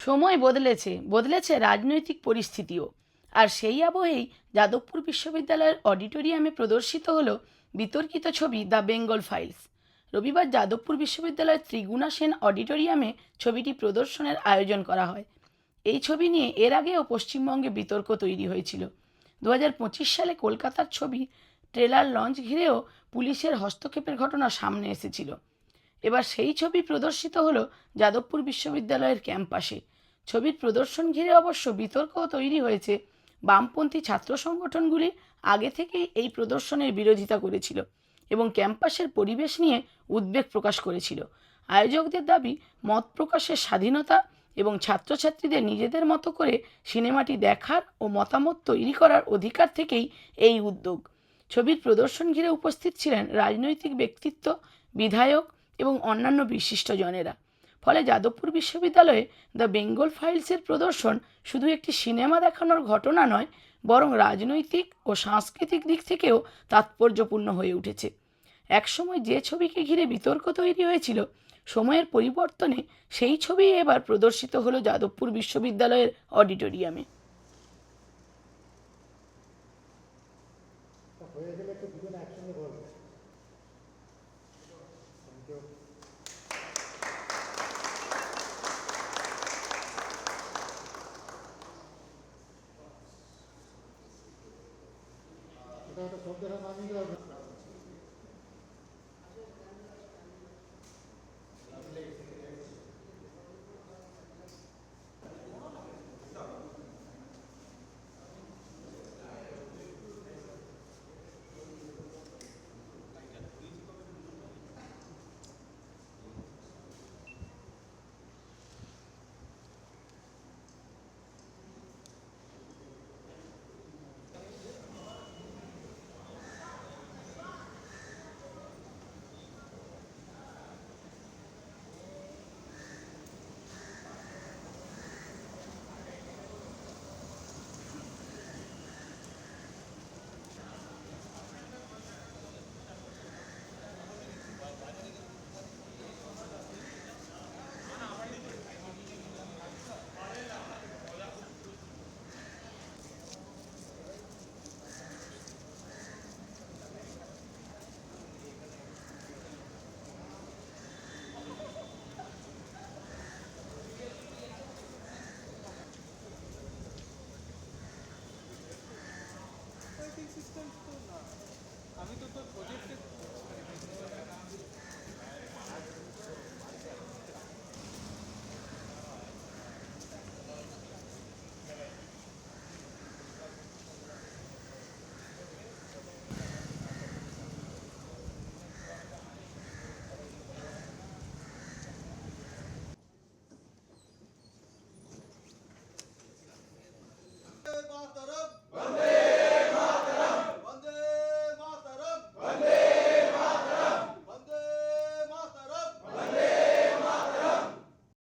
সময় বদলেছে, বদলেছে রাজনৈতিক পরিস্থিতিও। আর সেই আবহেই যাদবপুর বিশ্ববিদ্যালয়ের অডিটোরিয়ামে প্রদর্শিত হলো বিতর্কিত ছবি দ্য বেঙ্গল ফাইলস। রবিবার যাদবপুর বিশ্ববিদ্যালয়ের ত্রিগুণা সেন অডিটোরিয়ামে ছবিটি প্রদর্শনের আয়োজন করা হয়। এই ছবি নিয়ে এর আগেও পশ্চিমবঙ্গে বিতর্ক তৈরি হয়েছিল। 2025 সালে কলকাতার ছবি ট্রেলার লঞ্চ ঘিরেও পুলিশের হস্তক্ষেপের ঘটনা সামনে এসেছিল। এবার সেই ছবি প্রদর্শিত হলো যাদবপুর বিশ্ববিদ্যালয়ের ক্যাম্পাসে। ছবির প্রদর্শন ঘিরে অবশ্য বিতর্কও তৈরি হয়েছে। বামপন্থী ছাত্র সংগঠনগুলি আগে থেকেই এই প্রদর্শনের বিরোধিতা করেছিল এবং ক্যাম্পাসের পরিবেশ নিয়ে উদ্বেগ প্রকাশ করেছিল। আয়োজকদের দাবি, মত প্রকাশের স্বাধীনতা এবং ছাত্রছাত্রীদের নিজেদের মতো করে সিনেমাটি দেখার ও মতামত তৈরি করার অধিকার থেকেই এই উদ্যোগ। ছবির প্রদর্শন ঘিরে উপস্থিত ছিলেন রাজনৈতিক ব্যক্তিত্ব, বিধায়ক এবং অন্যান্য বিশিষ্টজনেরা। ফলে যাদবপুর বিশ্ববিদ্যালয়ে দ্য বেঙ্গল ফাইলসের প্রদর্শন শুধু একটি সিনেমা দেখানোর ঘটনা নয়, বরং রাজনৈতিক ও সাংস্কৃতিক দিক থেকেও তাৎপর্যপূর্ণ হয়ে উঠেছে। একসময় যে ছবিকে ঘিরে বিতর্ক তৈরি হয়েছিল, সময়ের পরিবর্তনে সেই ছবি এবার প্রদর্শিত হলো যাদবপুর বিশ্ববিদ্যালয়ের অডিটোরিয়ামে। হয়ে গেলে একটু দুজনে একসঙ্গে বলবো। এটা একটা শব্দের নামিয়ে দেওয়া আমি তো তোর প্রজেক্টে मातरम, वंदे